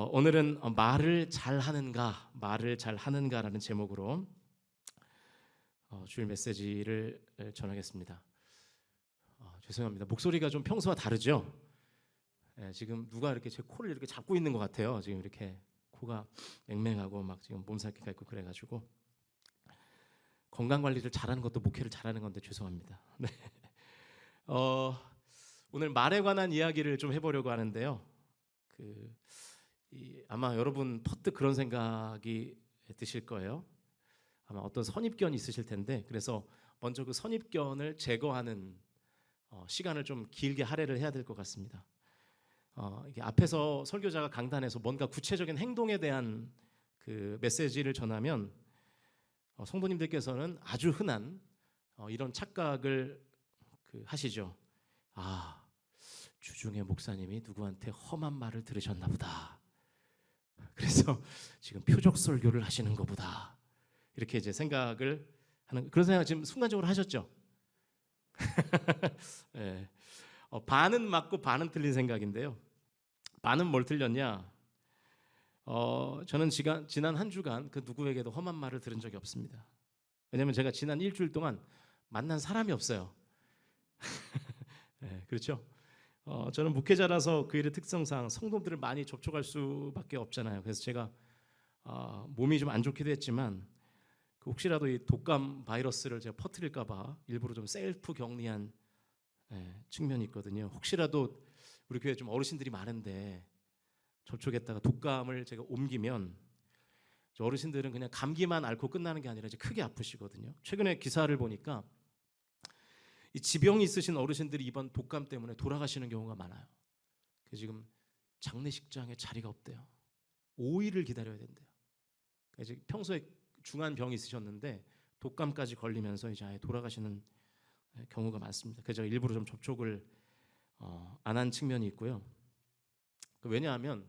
오늘은 말을 잘하는가라는 제목으로 주일 메시지를 전하겠습니다. 죄송합니다. 목소리가 좀 평소와 다르죠? 지금 누가 이렇게 제 코를 이렇게 잡고 있는 것 같아요. 지금 이렇게 코가 맹맹하고 막 지금 몸살기가 있고 그래가지고 건강 관리를 잘하는 것도 목회를 잘하는 건데 죄송합니다. 네. 오늘 말에 관한 이야기를 좀 해보려고 하는데요. 아마 여러분 퍼뜩 그런 생각이 드실 거예요. 아마 어떤 선입견이 있으실 텐데, 그래서 먼저 그 선입견을 제거하는 시간을 좀 길게 할애를 해야 될 것 같습니다. 이게 앞에서 설교자가 강단에서 뭔가 구체적인 행동에 대한 그 메시지를 전하면 성도님들께서는 아주 흔한 이런 착각을 하시죠. 주중에 목사님이 누구한테 험한 말을 들으셨나 보다. 그래서 지금 표적 설교를 하시는 거보다. 이렇게 이제 생각을 하는, 그런 생각 지금 순간적으로 하셨죠? 네. 반은 맞고 반은 틀린 생각인데요. 반은 뭘 틀렸냐? 저는 지난 한 주간 그 누구에게도 험한 말을 들은 적이 없습니다. 왜냐하면 제가 지난 일주일 동안 만난 사람이 없어요. 네, 그렇죠? 저는 목회자라서 그 일의 특성상 성도들을 많이 접촉할 수밖에 없잖아요. 그래서 제가 몸이 좀 안 좋기도 했지만 혹시라도 이 독감 바이러스를 제가 퍼뜨릴까봐 일부러 좀 셀프 격리한 측면이 있거든요. 혹시라도 우리 교회 좀 어르신들이 많은데 접촉했다가 독감을 제가 옮기면 어르신들은 그냥 감기만 앓고 끝나는 게 아니라 이제 크게 아프시거든요. 최근에 기사를 보니까 이 지병이 있으신 어르신들이 이번 독감 때문에 돌아가시는 경우가 많아요. 지금 장례식장에 자리가 없대요. 5일을 기다려야 된대요. 이제 평소에 중한 병이 있으셨는데 독감까지 걸리면서 이제 아예 돌아가시는 경우가 많습니다. 그래서 제가 일부러 좀 접촉을 안 한 측면이 있고요. 왜냐하면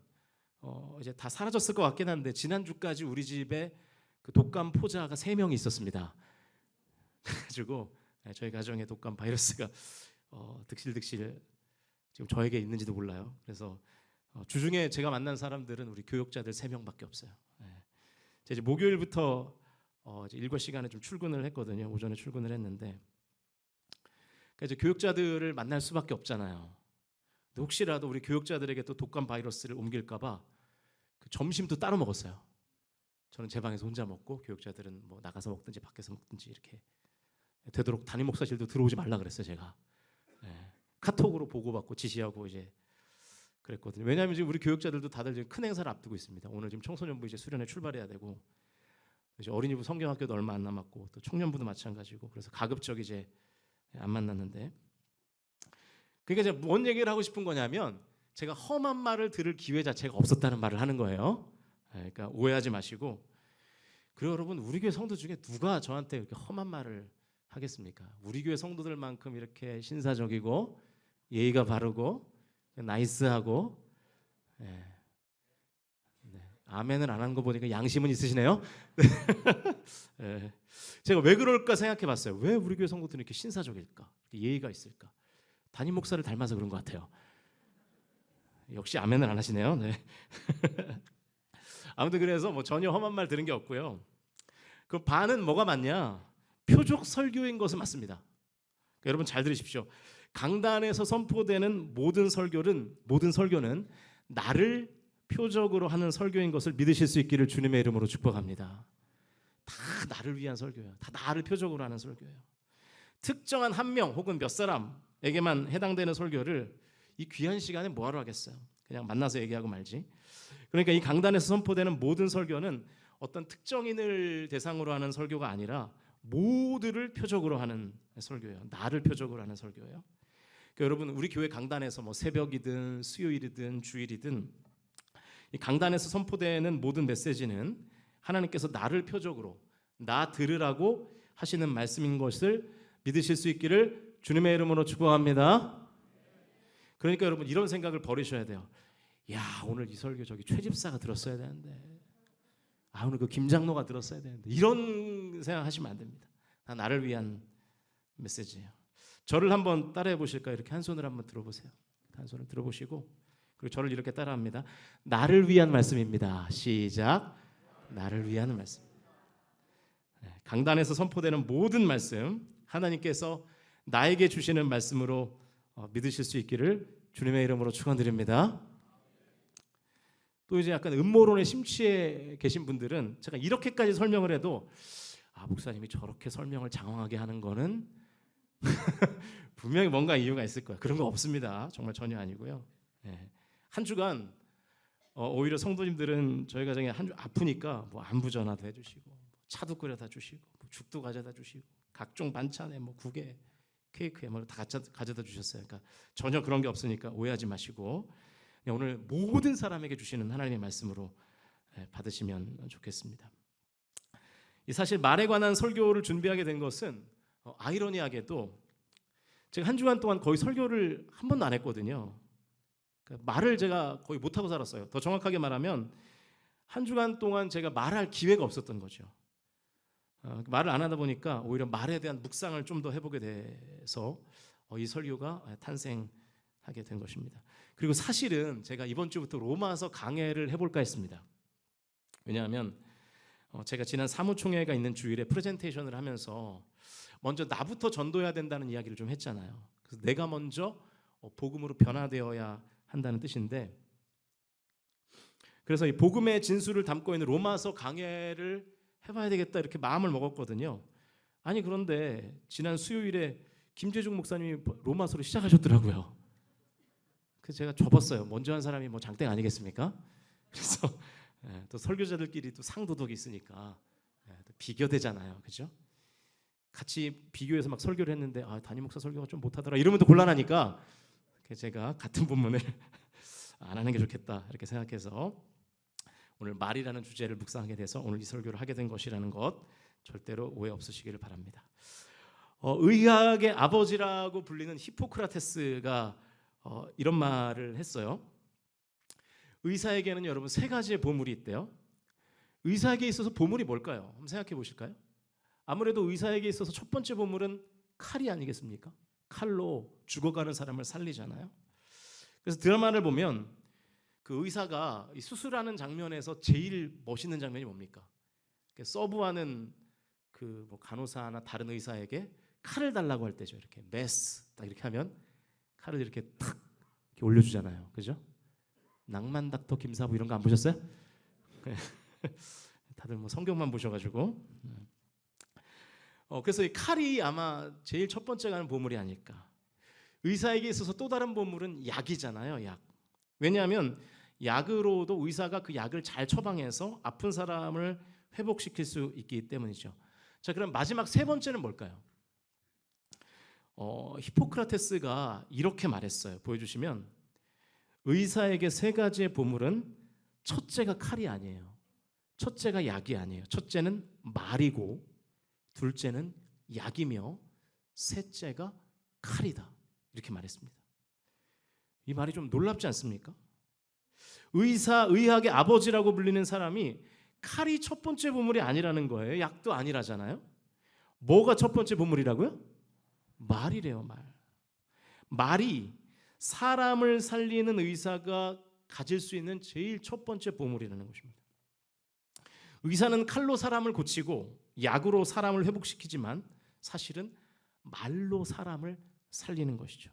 이제 다 사라졌을 것 같긴 한데 지난주까지 우리 집에 그 독감 포자가 3명이 있었습니다. 그래가지고 저희 가정에 독감 바이러스가 득실득실 지금 저에게 있는지도 몰라요. 그래서 주중에 제가 만난 사람들은 우리 교역자들 3명밖에 없어요. 이제 목요일부터 이제 일과 시간에 좀 출근을 했거든요. 오전에 출근을 했는데 이제 교역자들을 만날 수밖에 없잖아요. 근데 혹시라도 우리 교역자들에게 또 독감 바이러스를 옮길까봐 그 점심도 따로 먹었어요. 저는 제 방에서 혼자 먹고 교역자들은 뭐 나가서 먹든지 밖에서 먹든지 이렇게 되도록 담임 목사실도 들어오지 말라 그랬어요. 제가 카톡으로 보고받고 지시하고 이제 그랬거든요. 왜냐하면 지금 우리 교역자들도 다들 지금 큰 행사를 앞두고 있습니다. 오늘 지금 청소년부 이제 수련회 출발해야 되고 이제 어린이부 성경학교도 얼마 안 남았고 또 청년부도 마찬가지고 그래서 가급적 이제 안 만났는데 그러니까 이제 뭔 얘기를 하고 싶은 거냐면 제가 험한 말을 들을 기회 자체가 없었다는 말을 하는 거예요. 그러니까 오해하지 마시고 그리고 여러분 우리 교회 성도 중에 누가 저한테 이렇게 험한 말을 하겠습니까? 우리 교회 성도들만큼 이렇게 신사적이고 예의가 바르고 나이스하고 아멘을 안 한 거 보니까 양심은 있으시네요. 제가 왜 그럴까 생각해봤어요. 왜 우리 교회 성도들은 이렇게 신사적일까? 이렇게 예의가 있을까? 담임 목사를 닮아서 그런 것 같아요. 역시 아멘을 안 하시네요. 네. 아무튼 그래서 뭐 전혀 험한 말 들은 게 없고요. 그 반은 뭐가 맞냐? 표적 설교인 것은 맞습니다. 그러니까 여러분 잘 들으십시오. 강단에서 선포되는 모든 설교는 나를 표적으로 하는 설교인 것을 믿으실 수 있기를 주님의 이름으로 축복합니다. 다 나를 위한 설교예요. 다 나를 표적으로 하는 설교예요. 특정한 한 명 혹은 몇 사람에게만 해당되는 설교를 이 귀한 시간에 뭐하러 하겠어요. 그냥 만나서 얘기하고 말지. 그러니까 이 강단에서 선포되는 모든 설교는 어떤 특정인을 대상으로 하는 설교가 아니라 모두를 표적으로 하는 설교예요. 나를 표적으로 하는 설교예요. 그러니까 여러분 우리 교회 강단에서 뭐 새벽이든 수요일이든 주일이든 이 강단에서 선포되는 모든 메시지는 하나님께서 나를 표적으로 나 들으라고 하시는 말씀인 것을 믿으실 수 있기를 주님의 이름으로 축복합니다. 그러니까 여러분 이런 생각을 버리셔야 돼요. 야 오늘 이 설교 저기 최 집사가 들었어야 되는데 오늘 그 김장로가 들었어야 되는데 이런 생각하시면 안 됩니다. 다 나를 위한 메시지예요. 저를 한번 따라해 보실까요? 이렇게 한 손을 한번 들어보세요. 한 손을 들어보시고 그리고 저를 이렇게 따라합니다. 나를 위한 말씀입니다. 시작. 나를 위한 말씀. 강단에서 선포되는 모든 말씀 하나님께서 나에게 주시는 말씀으로 믿으실 수 있기를 주님의 이름으로 축원드립니다. 또 이제 약간 음모론에 심취해 계신 분들은 제가 이렇게까지 설명을 해도 목사님이 저렇게 설명을 장황하게 하는 거는 분명히 뭔가 이유가 있을 거야. 그런 거 없습니다. 정말 전혀 아니고요. 한 주간 오히려 성도님들은 저희 가정에 한 주 아프니까 뭐 안부 전화도 해주시고 차도 끓여다 주시고 죽도 가져다 주시고 각종 반찬에 뭐 국에 케이크에 뭐 다 가져다 주셨어요. 그러니까 전혀 그런 게 없으니까 오해하지 마시고 오늘 모든 사람에게 주시는 하나님의 말씀으로 받으시면 좋겠습니다. 사실 말에 관한 설교를 준비하게 된 것은 아이러니하게도 제가 한 주간 동안 거의 설교를 한 번도 안 했거든요. 그러니까 말을 제가 거의 못하고 살았어요. 더 정확하게 말하면 한 주간 동안 제가 말할 기회가 없었던 거죠. 말을 안 하다 보니까 오히려 말에 대한 묵상을 좀 더 해보게 돼서 이 설교가 탄생하게 된 것입니다. 그리고 사실은 제가 이번 주부터 로마서 강해를 해볼까 했습니다. 왜냐하면 제가 지난 사무총회가 있는 주일에 프레젠테이션을 하면서 먼저 나부터 전도해야 된다는 이야기를 좀 했잖아요. 그래서 내가 먼저 복음으로 변화되어야 한다는 뜻인데, 그래서 이 복음의 진수를 담고 있는 로마서 강해를 해봐야 되겠다 이렇게 마음을 먹었거든요. 아니 그런데 지난 수요일에 김재중 목사님이 로마서를 시작하셨더라고요. 그래서 제가 접었어요. 먼저 한 사람이 뭐 장땡 아니겠습니까? 그래서 또 설교자들끼리 또 상도덕이 있으니까 또 비교되잖아요, 그죠? 같이 비교해서 막 설교를 했는데 담임 목사 설교가 좀 못하더라 이러면 또 곤란하니까 제가 같은 본문을 안 하는 게 좋겠다 이렇게 생각해서 오늘 말이라는 주제를 묵상하게 돼서 오늘 이 설교를 하게 된 것이라는 것 절대로 오해 없으시기를 바랍니다. 의학의 아버지라고 불리는 히포크라테스가 이런 말을 했어요. 의사에게는 여러분 세 가지의 보물이 있대요. 의사에게 있어서 보물이 뭘까요? 한번 생각해 보실까요? 아무래도 의사에게 있어서 첫 번째 보물은 칼이 아니겠습니까? 칼로 죽어가는 사람을 살리잖아요. 그래서 드라마를 보면 그 의사가 수술하는 장면에서 제일 멋있는 장면이 뭡니까? 서브하는 그 뭐 간호사나 다른 의사에게 칼을 달라고 할 때죠. 이렇게 메스 딱 이렇게 하면 칼을 이렇게 탁 이렇게 올려주잖아요. 그죠? 낭만 닥터 김사부 이런 거 안 보셨어요? 다들 뭐 성경만 보셔가지고. 그래서 이 칼이 아마 제일 첫 번째 가는 보물이 아닐까. 의사에게 있어서 또 다른 보물은 약이잖아요. 약. 왜냐하면 약으로도 의사가 그 약을 잘 처방해서 아픈 사람을 회복시킬 수 있기 때문이죠. 자, 그럼 마지막 세 번째는 뭘까요? 히포크라테스가 이렇게 말했어요. 보여주시면 의사에게 세 가지의 보물은 첫째가 칼이 아니에요. 첫째가 약이 아니에요. 첫째는 말이고 둘째는 약이며 셋째가 칼이다. 이렇게 말했습니다. 이 말이 좀 놀랍지 않습니까? 의학의 아버지라고 불리는 사람이 칼이 첫 번째 보물이 아니라는 거예요. 약도 아니라잖아요. 뭐가 첫 번째 보물이라고요? 말이래요. 말이 사람을 살리는 의사가 가질 수 있는 제일 첫 번째 보물이라는 것입니다. 의사는 칼로 사람을 고치고 약으로 사람을 회복시키지만 사실은 말로 사람을 살리는 것이죠.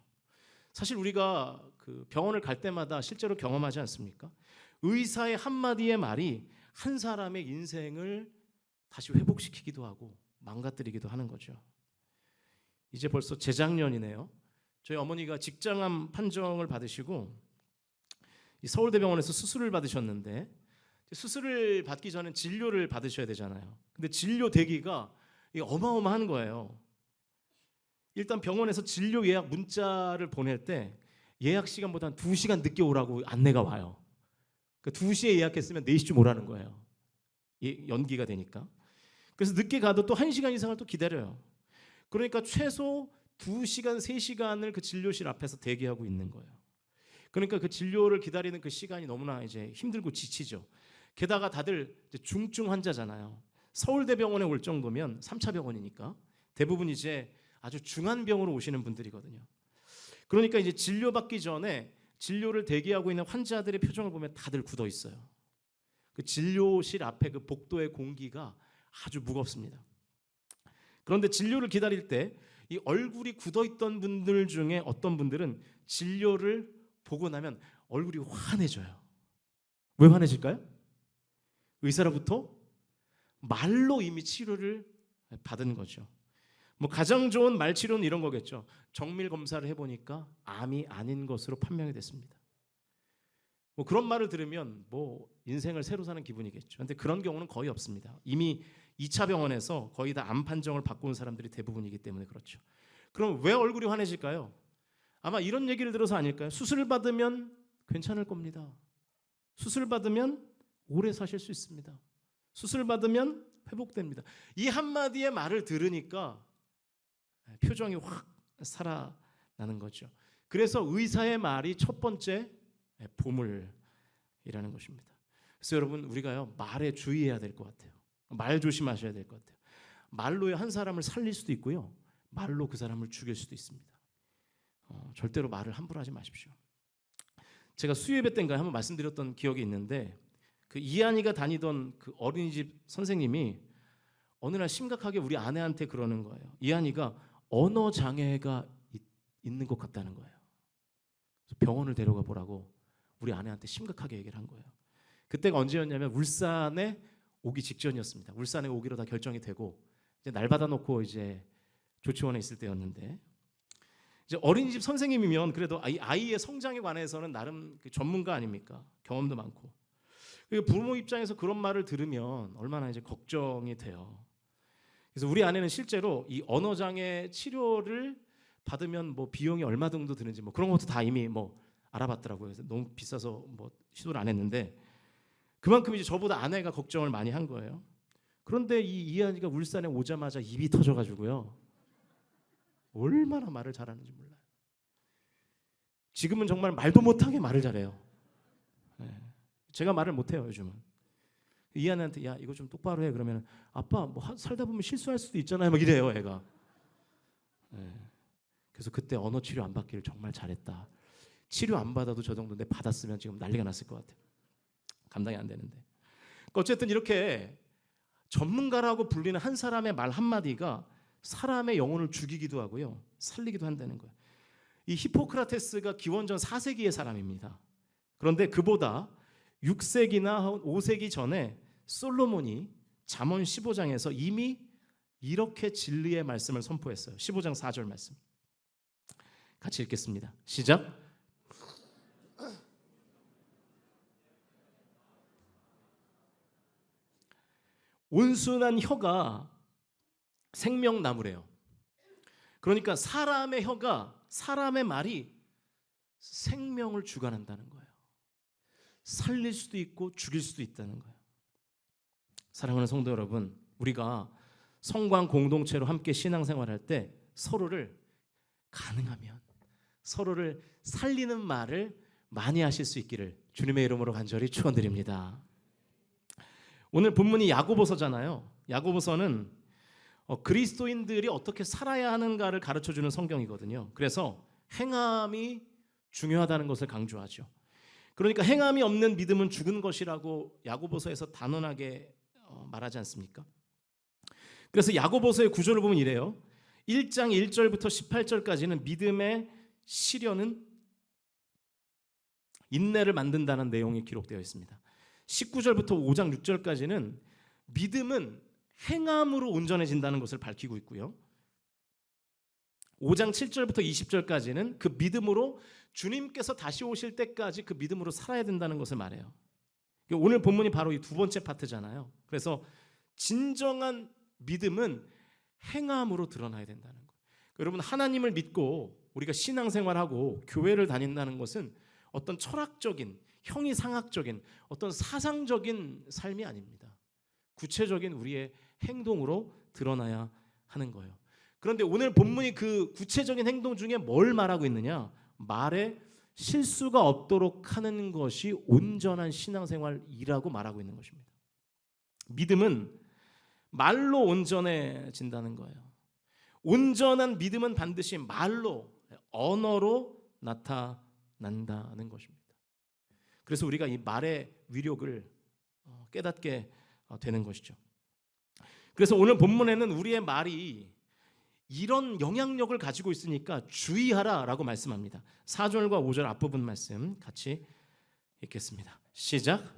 사실 우리가 그 병원을 갈 때마다 실제로 경험하지 않습니까? 의사의 한마디의 말이 한 사람의 인생을 다시 회복시키기도 하고 망가뜨리기도 하는 거죠. 이제 벌써 재작년이네요. 저희 어머니가 직장암 판정을 받으시고 서울대병원에서 수술을 받으셨는데 수술을 받기 전에 진료를 받으셔야 되잖아요. 근데 진료 대기가 어마어마한 거예요. 일단 병원에서 진료 예약 문자를 보낼 때 예약 시간보다 한 2시간 늦게 오라고 안내가 와요. 그러니까 2시에 예약했으면 4시쯤 오라는 거예요. 연기가 되니까. 그래서 늦게 가도 또 1시간 이상을 또 기다려요. 그러니까 최소 2시간, 3시간을 그 진료실 앞에서 대기하고 있는 거예요. 그러니까 그 진료를 기다리는 그 시간이 너무나 이제 힘들고 지치죠. 게다가 다들 이제 중증 환자잖아요. 서울대병원에 올 정도면 3차 병원이니까 대부분 이제 아주 중한 병으로 오시는 분들이거든요. 그러니까 이제 진료받기 전에 진료를 대기하고 있는 환자들의 표정을 보면 다들 굳어 있어요. 그 진료실 앞에 그 복도의 공기가 아주 무겁습니다. 그런데 진료를 기다릴 때 이 얼굴이 굳어 있던 분들 중에 어떤 분들은 진료를 보고 나면 얼굴이 환해져요. 왜 환해질까요? 의사로부터 말로 이미 치료를 받은 거죠. 뭐 가장 좋은 말 치료는 이런 거겠죠. 정밀 검사를 해보니까 암이 아닌 것으로 판명이 됐습니다. 뭐 그런 말을 들으면 뭐 인생을 새로 사는 기분이겠죠. 근데 그런 경우는 거의 없습니다. 이미 2차 병원에서 거의 다 암 판정을 받고 온 사람들이 대부분이기 때문에 그렇죠. 그럼 왜 얼굴이 환해질까요? 아마 이런 얘기를 들어서 아닐까요? 수술 받으면 괜찮을 겁니다. 수술 받으면 오래 사실 수 있습니다. 수술 받으면 회복됩니다. 이 한마디의 말을 들으니까 표정이 확 살아나는 거죠. 그래서 의사의 말이 첫 번째 보물이라는 것입니다. 그래서 여러분 우리가요 말에 주의해야 될 것 같아요. 말 조심하셔야 될 것 같아요. 말로 한 사람을 살릴 수도 있고요. 말로 그 사람을 죽일 수도 있습니다. 절대로 말을 함부로 하지 마십시오. 제가 수요예배 때인가 한번 말씀드렸던 기억이 있는데 그 이한이가 다니던 그 어린이집 선생님이 어느 날 심각하게 우리 아내한테 그러는 거예요. 이한이가 언어 장애가 있는 것 같다는 거예요. 그래서 병원을 데려가 보라고 우리 아내한테 심각하게 얘기를 한 거예요. 그때가 언제였냐면 울산에 오기 직전이었습니다. 울산에 오기로 다 결정이 되고 이제 날 받아놓고 이제 조치원에 있을 때였는데 이제 어린이집 선생님이면 그래도 아이의 성장에 관해서는 나름 전문가 아닙니까? 경험도 많고. 부모 입장에서 그런 말을 들으면 얼마나 이제 걱정이 돼요. 그래서 우리 아내는 실제로 이 언어장애 치료를 받으면 뭐 비용이 얼마 정도 드는지 뭐 그런 것도 다 이미 뭐 알아봤더라고요. 그래서 너무 비싸서 뭐 시도를 안 했는데 그만큼 이제 저보다 아내가 걱정을 많이 한 거예요. 그런데 이 이한이가 울산에 오자마자 입이 터져가지고요. 얼마나 말을 잘하는지 몰라요. 지금은 정말 말도 못하게 말을 잘해요. 제가 말을 못해요 요즘은. 이한이한테 야 이거 좀 똑바로 해 그러면 아빠 뭐 살다 보면 실수할 수도 있잖아요 막 이래요 애가. 그래서 그때 언어 치료 안 받기를 정말 잘했다. 치료 안 받아도 저 정도인데 받았으면 지금 난리가 났을 것 같아요. 감당이 안 되는데. 어쨌든 이렇게 전문가라고 불리는 한 사람의 말 한마디가 사람의 영혼을 죽이기도 하고요 살리기도 한다는 거예요. 이 히포크라테스가 기원전 4세기의 사람입니다. 그런데 그보다 6세기나 5세기 전에 솔로몬이 잠언 15장에서 이미 이렇게 진리의 말씀을 선포했어요. 15장 4절 말씀 같이 읽겠습니다. 시작. 온순한 혀가 생명나무래요. 그러니까 사람의 혀가 사람의 말이 생명을 주관한다는 거예요. 살릴 수도 있고 죽일 수도 있다는 거예요. 사랑하는 성도 여러분, 우리가 성광 공동체로 함께 신앙생활할 때 서로를 가능하면 서로를 살리는 말을 많이 하실 수 있기를 주님의 이름으로 간절히 축원드립니다. 오늘 본문이 야고보서잖아요. 야고보서는 그리스도인들이 어떻게 살아야 하는가를 가르쳐주는 성경이거든요. 그래서 행함이 중요하다는 것을 강조하죠. 그러니까 행함이 없는 믿음은 죽은 것이라고 야고보서에서 단언하게 말하지 않습니까? 그래서 야고보서의 구조를 보면 이래요. 1장 1절부터 18절까지는 믿음의 시련은 인내를 만든다는 내용이 기록되어 있습니다. 19절부터 5장 6절까지는 믿음은 행함으로 온전해진다는 것을 밝히고 있고요. 5장 7절부터 20절까지는 그 믿음으로 주님께서 다시 오실 때까지 그 믿음으로 살아야 된다는 것을 말해요. 오늘 본문이 바로 이 두 번째 파트잖아요. 그래서 진정한 믿음은 행함으로 드러나야 된다는 거예요. 여러분 하나님을 믿고 우리가 신앙생활하고 교회를 다닌다는 것은 어떤 철학적인 형이상학적인 어떤 사상적인 삶이 아닙니다. 구체적인 우리의 행동으로 드러나야 하는 거예요. 그런데 오늘 본문이 그 구체적인 행동 중에 뭘 말하고 있느냐? 말에 실수가 없도록 하는 것이 온전한 신앙생활이라고 말하고 있는 것입니다. 믿음은 말로 온전해진다는 거예요. 온전한 믿음은 반드시 말로, 언어로 나타나는 난다는 것입니다. 그래서 우리가 이 말의 위력을 깨닫게 되는 것이죠. 그래서 오늘 본문에는 우리의 말이 이런 영향력을 가지고 있으니까 주의하라라고 말씀합니다. 4절과 5절 앞부분 말씀 같이 읽겠습니다. 시작.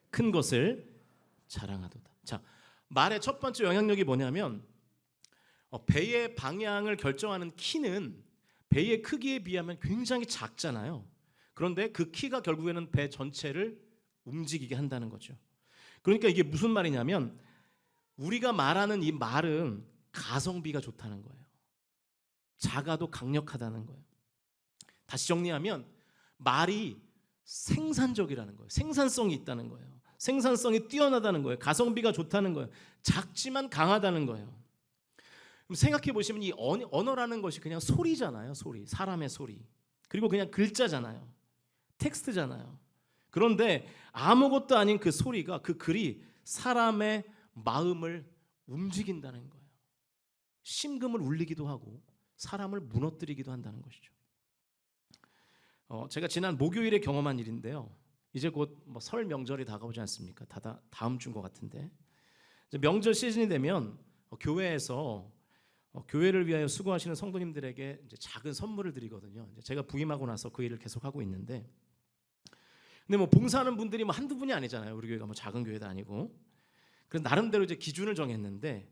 큰 것을 자랑하도다. 자, 말의 첫 번째 영향력이 뭐냐면 배의 방향을 결정하는 키는 배의 크기에 비하면 굉장히 작잖아요. 그런데 그 키가 결국에는 배 전체를 움직이게 한다는 거죠. 그러니까 이게 무슨 말이냐면 우리가 말하는 이 말은 가성비가 좋다는 거예요. 작아도 강력하다는 거예요. 다시 정리하면 말이 생산적이라는 거예요. 생산성이 있다는 거예요. 생산성이 뛰어나다는 거예요. 가성비가 좋다는 거예요. 작지만 강하다는 거예요. 그럼 생각해 보시면 이 언어라는 것이 그냥 소리잖아요. 소리, 사람의 소리. 그리고 그냥 글자잖아요. 텍스트잖아요. 그런데 아무것도 아닌 그 소리가, 그 글이 사람의 마음을 움직인다는 거예요. 심금을 울리기도 하고 사람을 무너뜨리기도 한다는 것이죠. 제가 지난 목요일에 경험한 일인데요. 이제 곧 설 명절이 다가오지 않습니까? 다음 주인 것 같은데 이제 명절 시즌이 되면 교회에서 교회를 위하여 수고하시는 성도님들에게 이제 작은 선물을 드리거든요. 이제 제가 부임하고 나서 그 일을 계속 하고 있는데, 근데 봉사하는 분들이 한두 분이 아니잖아요. 우리 교회가 작은 교회도 아니고. 그래서 나름대로 이제 기준을 정했는데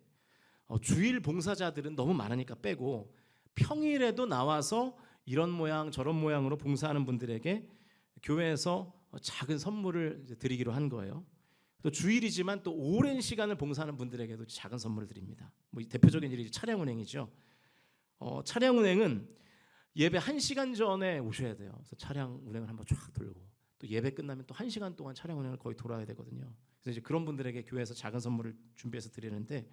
주일 봉사자들은 너무 많으니까 빼고 평일에도 나와서 이런 모양 저런 모양으로 봉사하는 분들에게 교회에서 작은 선물을 이제 드리기로 한 거예요. 또 주일이지만 또 오랜 시간을 봉사하는 분들에게도 작은 선물을 드립니다. 대표적인 일이 차량 운행이죠. 차량 운행은 예배 1시간 전에 오셔야 돼요. 그래서 차량 운행을 한번 쫙 돌고 또 예배 끝나면 또 1시간 동안 차량 운행을 거의 돌아야 되거든요. 그래서 이제 그런 분들에게 교회에서 작은 선물을 준비해서 드리는데,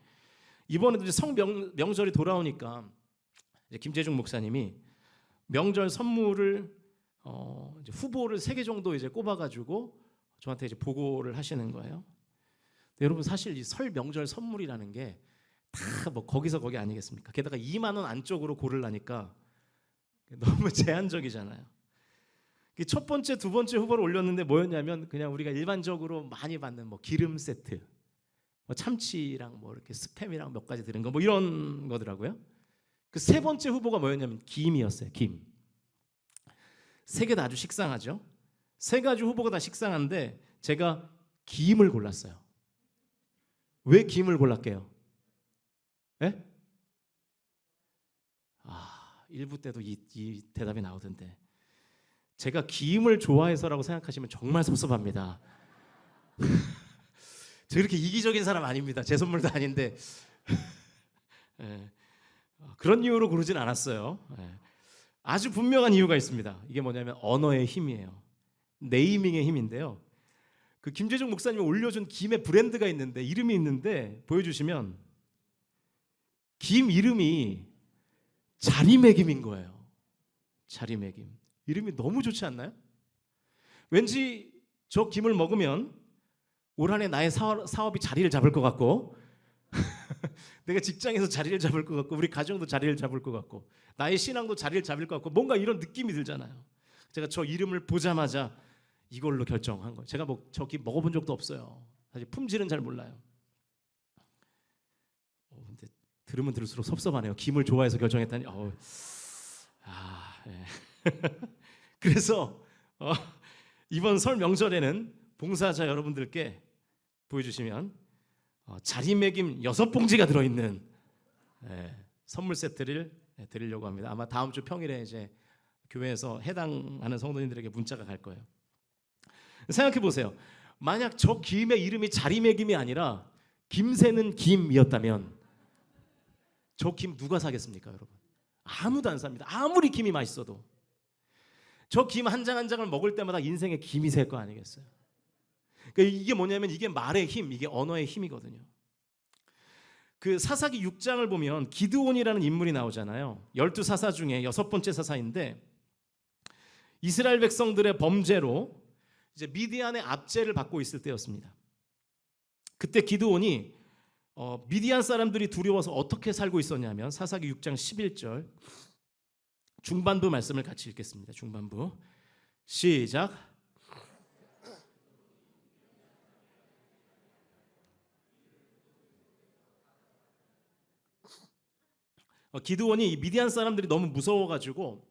이번에도 이제 명절이 돌아오니까 이제 김재중 목사님이 명절 선물을 이제 후보를 3개 정도 이제 꼽아가지고 저한테 이제 보고를 하시는 거예요. 근데 여러분 사실 이 설 명절 선물이라는 게 다 거기서 거기 아니겠습니까? 게다가 2만 원 안쪽으로 고르려니까 너무 제한적이잖아요. 첫 번째, 두 번째 후보를 올렸는데 뭐였냐면 그냥 우리가 일반적으로 많이 받는 기름 세트, 참치랑 이렇게 스팸이랑 몇 가지 들은 거 이런 거더라고요. 그 세 번째 후보가 뭐였냐면 김이었어요. 김. 세 개 다 아주 식상하죠. 세 가지 후보가 다 식상한데 제가 김을 골랐어요. 왜 김을 골랐게요? 예? 1부 때도 이 대답이 나오던데, 제가 김을 좋아해서라고 생각하시면 정말 섭섭합니다. 저 그렇게 이기적인 사람 아닙니다. 제 선물도 아닌데 그런 이유로 고르진 않았어요. 아주 분명한 이유가 있습니다. 이게 뭐냐면 언어의 힘이에요. 네이밍의 힘인데요. 그 김재중 목사님이 올려준 김의 브랜드가 있는데, 이름이 있는데 보여주시면 김 이름이 자리매김인 거예요. 자리매김. 이름이 너무 좋지 않나요? 왠지 저 김을 먹으면 올 한 해 나의 사업이 자리를 잡을 것 같고 내가 직장에서 자리를 잡을 것 같고 우리 가정도 자리를 잡을 것 같고 나의 신앙도 자리를 잡을 것 같고 뭔가 이런 느낌이 들잖아요. 제가 저 이름을 보자마자 이걸로 결정한 거예요. 제가 저 김 먹어본 적도 없어요. 사실 품질은 잘 몰라요. 근데 들으면 들을수록 섭섭하네요. 김을 좋아해서 결정했다니. 예. 그래서 이번 설 명절에는 봉사자 여러분들께 보여주시면 자리매김 6봉지가 들어있는 선물 세트를 드리려고 합니다. 아마 다음 주 평일에 이제 교회에서 해당하는 성도님들에게 문자가 갈 거예요. 생각해 보세요. 만약 저 김의 이름이 자리매김이 아니라 김새는 김이었다면 저 김 누가 사겠습니까, 여러분? 아무도 안 삽니다. 아무리 김이 맛있어도. 저 김 한 장 한 장을 먹을 때마다 인생에 김이 셀 거 아니겠어요? 그러니까 이게 뭐냐면 이게 말의 힘, 이게 언어의 힘이거든요. 그 사사기 6장을 보면 기드온이라는 인물이 나오잖아요. 12사사 중에 6번째 사사인데, 이스라엘 백성들의 범죄로 이제 미디안의 압제를 받고 있을 때였습니다. 그때 기드온이 미디안 사람들이 두려워서 어떻게 살고 있었냐면 사사기 6장 11절 중반부 말씀을 같이 읽겠습니다. 중반부 시작. 기드온이 미디안 사람들이 너무 무서워가지고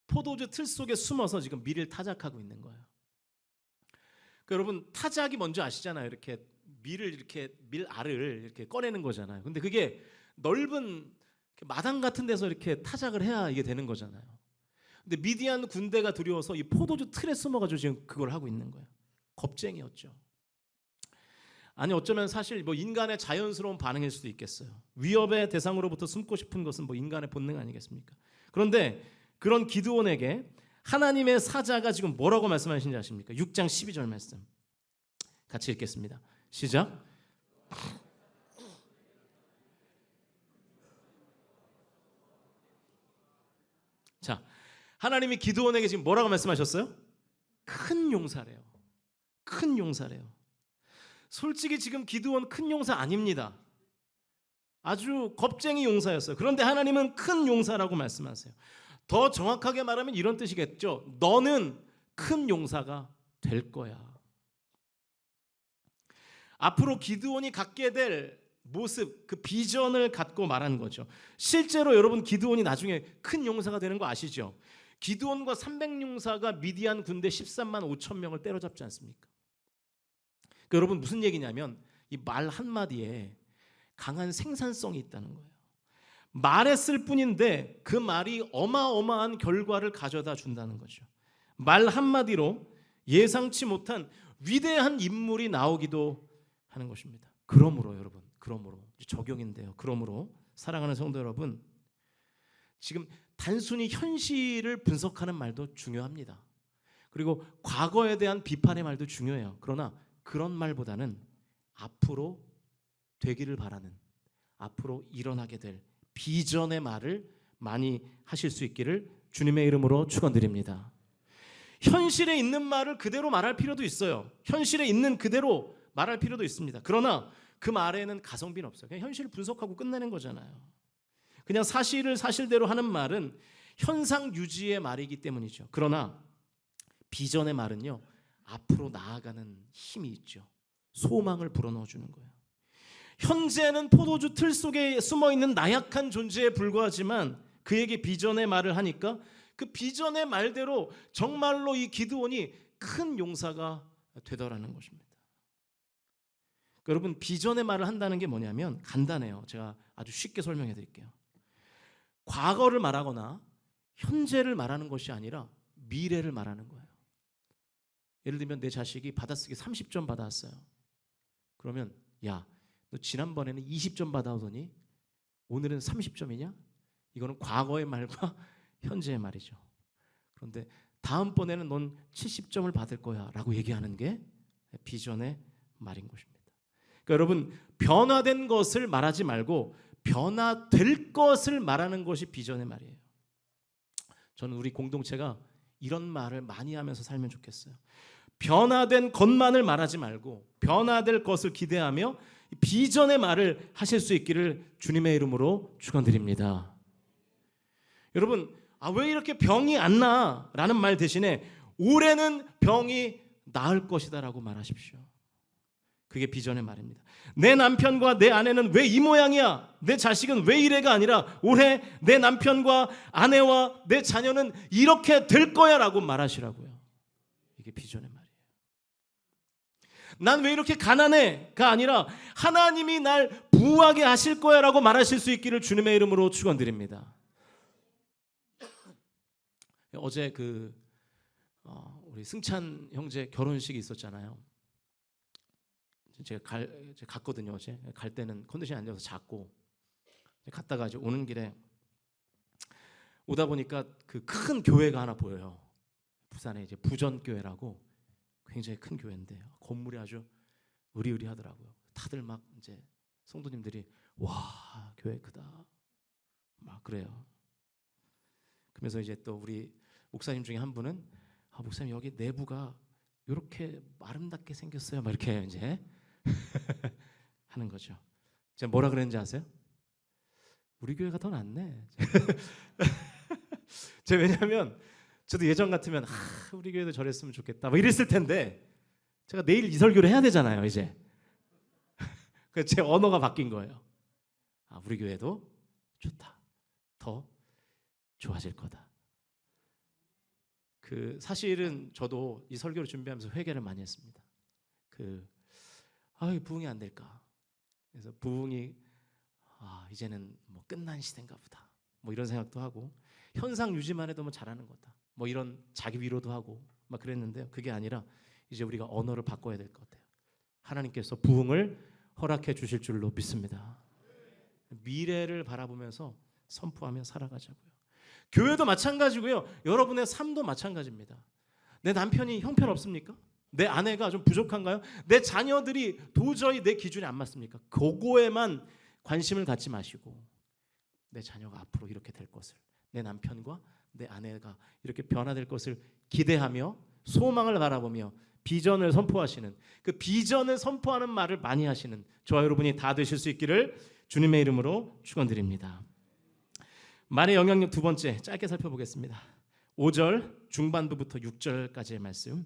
포도주 틀 속에 숨어서 지금 밀을 타작하고 있는 거예요. 그러니까 여러분 타작이 뭔지 아시잖아요. 이렇게 밀을 이렇게 밀알을 이렇게 꺼내는 거잖아요. 근데 그게 넓은 마당 같은 데서 이렇게 타작을 해야 이게 되는 거잖아요. 근데 미디안 군대가 두려워서 이 포도주 틀에 숨어가지고 지금 그걸 하고 있는 거예요. 겁쟁이였죠. 아니 어쩌면 사실 뭐 인간의 자연스러운 반응일 수도 있겠어요. 위협의 대상으로부터 숨고 싶은 것은 뭐 인간의 본능 아니겠습니까? 그런데 그런 기드온에게 하나님의 사자가 지금 뭐라고 말씀하시는지 아십니까? 6장 12절 말씀 같이 읽겠습니다. 시작. 자, 하나님이 기드온에게 지금 뭐라고 말씀하셨어요? 큰 용사래요. 큰 용사래요. 솔직히 지금 기드온 큰 용사 아닙니다. 아주 겁쟁이 용사였어요. 그런데 하나님은 큰 용사라고 말씀하세요. 더 정확하게 말하면 이런 뜻이겠죠. 너는 큰 용사가 될 거야. 앞으로 기드온이 갖게 될 모습, 그 비전을 갖고 말하는 거죠. 실제로 여러분 기드온이 나중에 큰 용사가 되는 거 아시죠? 기드온과 300용사가 미디안 군대 13만 5천 명을 때려잡지 않습니까? 그러니까 여러분 무슨 얘기냐면 이 말 한마디에 강한 생산성이 있다는 거예요. 말했을 뿐인데 그 말이 어마어마한 결과를 가져다 준다는 거죠. 말 한마디로 예상치 못한 위대한 인물이 나오기도 하는 것입니다. 그러므로 여러분, 그러므로 적용인데요. 그러므로 사랑하는 성도 여러분, 지금 단순히 현실을 분석하는 말도 중요합니다. 그리고 과거에 대한 비판의 말도 중요해요. 그러나 그런 말보다는 앞으로 되기를 바라는, 앞으로 일어나게 될 비전의 말을 많이 하실 수 있기를 주님의 이름으로 축원드립니다. 현실에 있는 말을 그대로 말할 필요도 있어요. 현실에 있는 그대로 말할 필요도 있습니다. 그러나 그 말에는 가성비는 없어요. 그냥 현실을 분석하고 끝내는 거잖아요. 그냥 사실을 사실대로 하는 말은 현상 유지의 말이기 때문이죠. 그러나 비전의 말은요, 앞으로 나아가는 힘이 있죠. 소망을 불어넣어 주는 거예요. 현재는 포도주 틀 속에 숨어있는 나약한 존재에 불과하지만 그에게 비전의 말을 하니까 그 비전의 말대로 정말로 이 기드온이 큰 용사가 되더라는 것입니다. 그러니까 여러분 비전의 말을 한다는 게 뭐냐면 간단해요. 제가 아주 쉽게 설명해 드릴게요. 과거를 말하거나 현재를 말하는 것이 아니라 미래를 말하는 거예요. 예를 들면 내 자식이 받아쓰기 30점 받아왔어요. 그러면 야, 너 지난번에는 20점 받아오더니 오늘은 30점이냐? 이거는 과거의 말과 현재의 말이죠. 그런데 다음번에는 넌 70점을 받을 거야 라고 얘기하는 게 비전의 말인 것입니다. 그러니까 여러분 변화된 것을 말하지 말고 변화될 것을 말하는 것이 비전의 말이에요. 저는 우리 공동체가 이런 말을 많이 하면서 살면 좋겠어요. 변화된 것만을 말하지 말고 변화될 것을 기대하며 비전의 말을 하실 수 있기를 주님의 이름으로 축원드립니다. 여러분 왜 이렇게 병이 안 나? 라는 말 대신에 올해는 병이 나을 것이다 라고 말하십시오. 그게 비전의 말입니다. 내 남편과 내 아내는 왜 이 모양이야? 내 자식은 왜 이래가 아니라 올해 내 남편과 아내와 내 자녀는 이렇게 될 거야 라고 말하시라고요. 이게 비전의 말이에요. 난 왜 이렇게 가난해가 아니라 하나님이 날 부하게 하실 거야 라고 말하실 수 있기를 주님의 이름으로 축원드립니다. 어제 우리 승찬 형제 결혼식이 있었잖아요. 제가 갔거든요. 어제 갈 때는 컨디션이 안 좋아서 잤고 갔다가 이제 오는 길에 오다 보니까 그 큰 교회가 하나 보여요. 부산에 이제 부전교회라고 굉장히 큰 교회인데 건물이 아주 으리으리하더라고요. 다들 막 이제 성도님들이 와 교회 크다 막 그래요. 그래서 이제 또 우리 목사님 중에 한 분은 목사님 여기 내부가 이렇게 아름답게 생겼어요. 막 이렇게 이제 하는 거죠. 제가 뭐라 그랬는지 아세요? 우리 교회가 더 낫네. 제가 왜냐하면 저도 예전 같으면 우리 교회도 저랬으면 좋겠다 뭐 이랬을 텐데 제가 내일 이 설교를 해야 되잖아요 이제. 그래서 제 언어가 바뀐 거예요. 우리 교회도 좋다. 더 좋아질 거다. 사실은 저도 이 설교를 준비하면서 회개를 많이 했습니다. 부흥이 안 될까. 그래서 부흥이 이제는 뭐 끝난 시대인가 보다. 뭐 이런 생각도 하고 현상 유지만 해도 뭐 잘하는 거다. 뭐 이런 자기 위로도 하고 막 그랬는데요. 그게 아니라 이제 우리가 언어를 바꿔야 될 것 같아요. 하나님께서 부흥을 허락해 주실 줄로 믿습니다. 미래를 바라보면서 선포하며 살아가자고요. 교회도 마찬가지고요. 여러분의 삶도 마찬가지입니다. 내 남편이 형편없습니까? 내 아내가 좀 부족한가요? 내 자녀들이 도저히 내 기준에 안 맞습니까? 그거에만 관심을 갖지 마시고 내 자녀가 앞으로 이렇게 될 것을, 내 남편과 내 아내가 이렇게 변화될 것을 기대하며 소망을 바라보며 비전을 선포하시는, 그 비전을 선포하는 말을 많이 하시는 저와 여러분이 다 되실 수 있기를 주님의 이름으로 축원드립니다. 말의 영향력 두 번째 짧게 살펴보겠습니다. 5절 중반부부터 6절까지의 말씀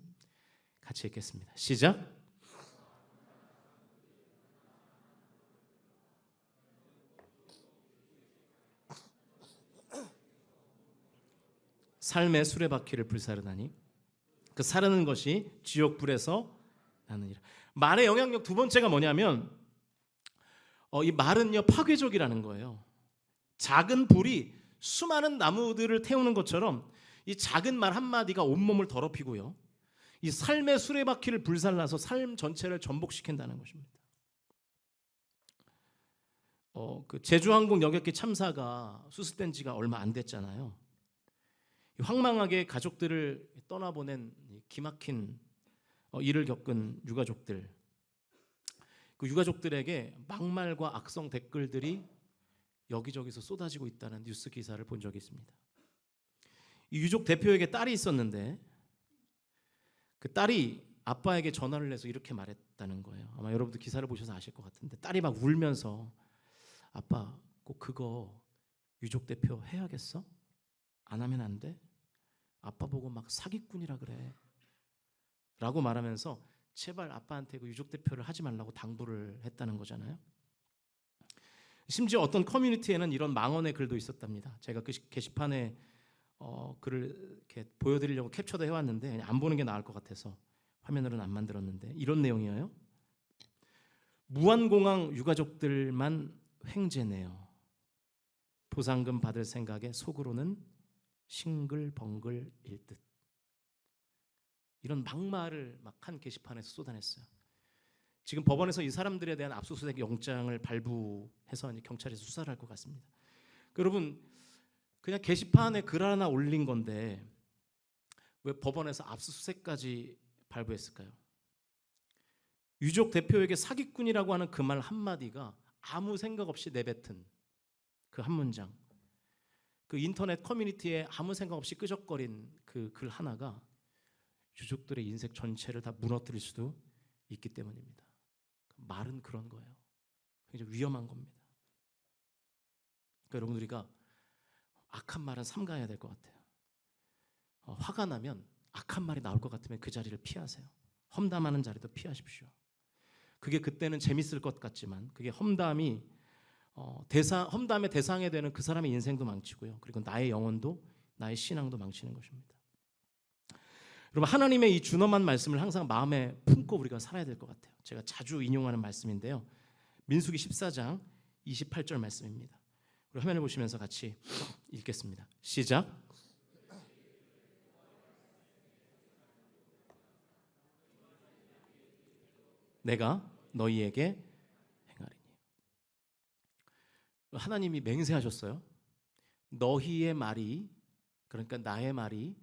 같이 읽겠습니다. 시작. 삶의 수레바퀴를 불사르다니 그 사르는 것이 지옥불에서 나느니라. 말의 영향력 두 번째가 뭐냐면 이 말은요 파괴적이라는 거예요. 작은 불이 수많은 나무들을 태우는 것처럼 이 작은 말 한마디가 온몸을 더럽히고요, 이 삶의 수레바퀴를 불살라서 삶 전체를 전복시킨다는 것입니다. 제주항공 여객기 참사가 수습된 지가 얼마 안 됐잖아요. 황망하게 가족들을 떠나보낸 기막힌 일을 겪은 유가족들, 그 유가족들에게 막말과 악성 댓글들이 여기저기서 쏟아지고 있다는 뉴스 기사를 본 적이 있습니다. 이 유족 대표에게 딸이 있었는데 그 딸이 아빠에게 전화를 해서 이렇게 말했다는 거예요. 아마 여러분도 기사를 보셔서 아실 것 같은데 딸이 막 울면서 아빠 꼭 그거 유족 대표 해야겠어? 안 하면 안 돼? 아빠 보고 막 사기꾼이라 그래 라고 말하면서 제발 아빠한테 그 유족 대표를 하지 말라고 당부를 했다는 거잖아요. 심지어 어떤 커뮤니티에는 이런 망언의 글도 있었답니다. 제가 그 게시판에 글을 이렇게 보여드리려고 캡처도 해왔는데 안 보는 게 나을 것 같아서 화면으로는 안 만들었는데 이런 내용이에요. 무한공항 유가족들만 횡재네요. 보상금 받을 생각에 속으로는 싱글벙글일 듯. 이런 막말을 막 한 게시판에서 쏟아냈어요. 지금 법원에서 이 사람들에 대한 압수수색 영장을 발부해서 경찰에서 수사를 할 것 같습니다. 여러분 그냥 게시판에 글 하나 올린 건데 왜 법원에서 압수수색까지 발부했을까요? 유족 대표에게 사기꾼이라고 하는 그 말 한마디가 아무 생각 없이 내뱉은 그 한 문장, 그 인터넷 커뮤니티에 아무 생각 없이 끄적거린 그 글 하나가 유족들의 인생 전체를 다 무너뜨릴 수도 있기 때문입니다. 말은 그런 거예요. 굉장히 위험한 겁니다. 그러니까 여러분 우리가 악한 말은 삼가해야 될 것 같아요. 화가 나면 악한 말이 나올 것 같으면 그 자리를 피하세요. 험담하는 자리도 피하십시오. 그게 그때는 재밌을 것 같지만 그게 험담의 대상이 되는 그 사람의 인생도 망치고요. 그리고 나의 영혼도 나의 신앙도 망치는 것입니다. 여러분 하나님의 이 준엄한 말씀을 항상 마음에 품고 우리가 살아야 될 것 같아요. 제가 자주 인용하는 말씀인데요. 민수기 14장 28절 말씀입니다. 우리 화면을 보시면서 같이 읽겠습니다. 시작. 내가 너희에게 행하리니. 하나님이 맹세하셨어요. 너희의 말이, 그러니까 나의 말이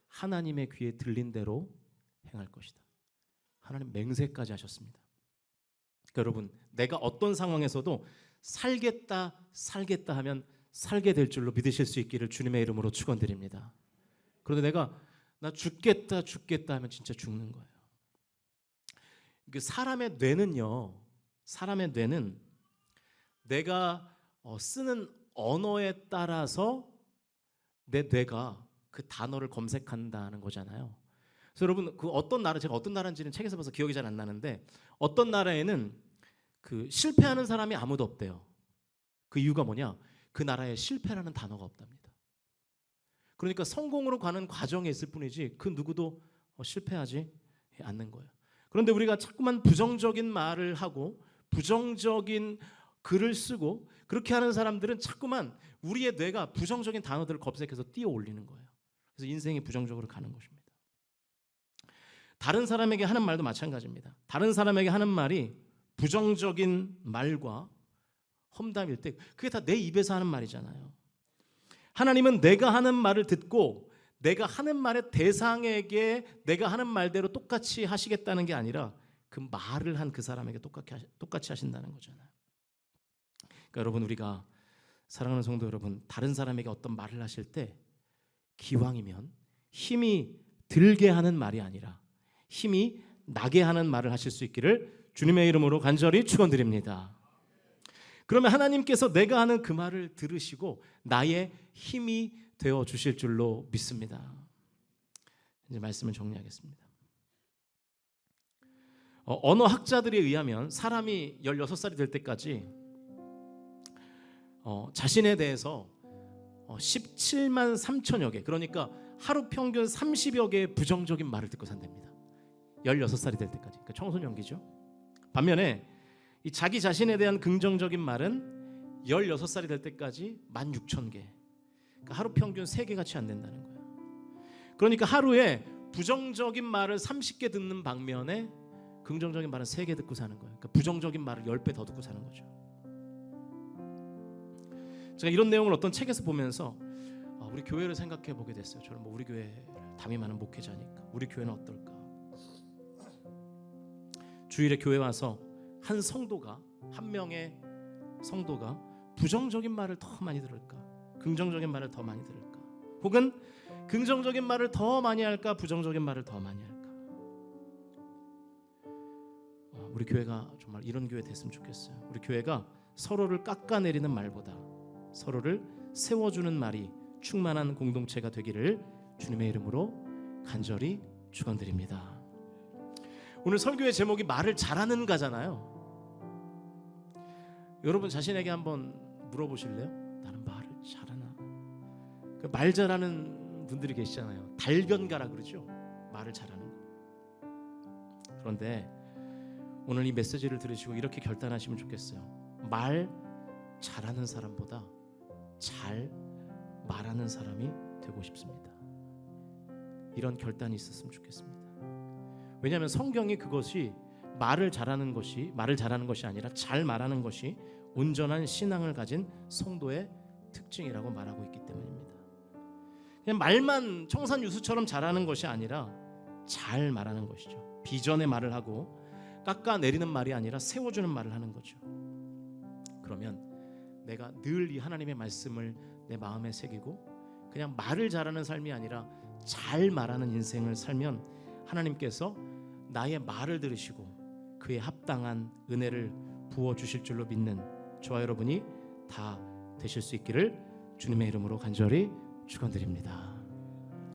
하나님의 귀에 들린 대로 행할 것이다. 하나님 맹세까지 하셨습니다. 그러니까 여러분 내가 어떤 상황에서도 살겠다 하면 살게 될 줄로 믿으실 수 있기를 주님의 이름으로 축원드립니다. 그런데 나 죽겠다 하면 진짜 죽는 거예요. 그 사람의 뇌는요 사람의 뇌는 내가 쓰는 언어에 따라서 내 뇌가 그 단어를 검색한다는 거잖아요. 그래서 여러분 그 어떤 나라, 제가 어떤 나라인지는 책에서 봐서 기억이 잘 안 나는데 어떤 나라에는 그 실패하는 사람이 아무도 없대요. 그 이유가 뭐냐? 그 나라에 실패라는 단어가 없답니다. 그러니까 성공으로 가는 과정에 있을 뿐이지 그 누구도 실패하지 않는 거예요. 그런데 우리가 자꾸만 부정적인 말을 하고 부정적인 글을 쓰고 그렇게 하는 사람들은 자꾸만 우리의 뇌가 부정적인 단어들을 검색해서 띄어 올리는 거예요. 그래서 인생이 부정적으로 가는 것입니다. 다른 사람에게 하는 말도 마찬가지입니다. 다른 사람에게 하는 말이 부정적인 말과 험담일 때 그게 다 내 입에서 하는 말이잖아요. 하나님은 내가 하는 말을 듣고 내가 하는 말의 대상에게 내가 하는 말대로 똑같이 하시겠다는 게 아니라 그 말을 한 그 사람에게 똑같이 하신다는 거잖아요. 그러니까 여러분 우리가 사랑하는 성도 여러분 다른 사람에게 어떤 말을 하실 때 기왕이면 힘이 들게 하는 말이 아니라 힘이 나게 하는 말을 하실 수 있기를 주님의 이름으로 간절히 축원드립니다. 그러면 하나님께서 내가 하는 그 말을 들으시고 나의 힘이 되어 주실 줄로 믿습니다. 이제 말씀을 정리하겠습니다. 언어학자들에 의하면 사람이 16살이 될 때까지 자신에 대해서 17만 3천여 개, 그러니까 하루 평균 30여 개의 부정적인 말을 듣고 산답니다. 16살이 될 때까지. 그러니까 청소년기죠. 반면에 이 자기 자신에 대한 긍정적인 말은 16살이 될 때까지 16,000개. 그러니까 하루 평균 3개가 채 안 된다는 거예요. 그러니까 하루에 부정적인 말을 30개 듣는 반면에 긍정적인 말은 3개 듣고 사는 거예요. 그러니까 부정적인 말을 10배 더 듣고 사는 거죠. 제가 이런 내용을 어떤 책에서 보면서 우리 교회를 생각해 보게 됐어요. 저는 우리 교회를 담임하는 목회자니까 우리 교회는 어떨까? 주일에 교회 와서 한 성도가 한 명의 성도가 부정적인 말을 더 많이 들을까? 긍정적인 말을 더 많이 들을까? 혹은 긍정적인 말을 더 많이 할까? 부정적인 말을 더 많이 할까? 우리 교회가 정말 이런 교회 됐으면 좋겠어요. 우리 교회가 서로를 깎아내리는 말보다 서로를 세워주는 말이 충만한 공동체가 되기를 주님의 이름으로 간절히 축원드립니다. 오늘 설교의 제목이 말을 잘하는 가잖아요. 여러분 자신에게 한번 물어보실래요? 나는 말을 잘하나? 말 잘하는 분들이 계시잖아요. 달변가라 그러죠. 말을 잘하는 거. 그런데 오늘 이 메시지를 들으시고 이렇게 결단하시면 좋겠어요. 말 잘하는 사람보다 잘 말하는 사람이 되고 싶습니다. 이런 결단이 있었으면 좋겠습니다. 왜냐하면 성경이 그것이 말을 잘하는 것이 아니라 잘 말하는 것이 온전한 신앙을 가진 성도의 특징이라고 말하고 있기 때문입니다. 그냥 말만 청산유수처럼 잘하는 것이 아니라 잘 말하는 것이죠. 비전의 말을 하고 깎아내리는 말이 아니라 세워주는 말을 하는 거죠. 그러면 내가 늘 이 하나님의 말씀을 내 마음에 새기고 그냥 말을 잘하는 삶이 아니라 잘 말하는 인생을 살면 하나님께서 나의 말을 들으시고 그에 합당한 은혜를 부어주실 줄로 믿는 저와 여러분이 다 되실 수 있기를 주님의 이름으로 간절히 축원드립니다.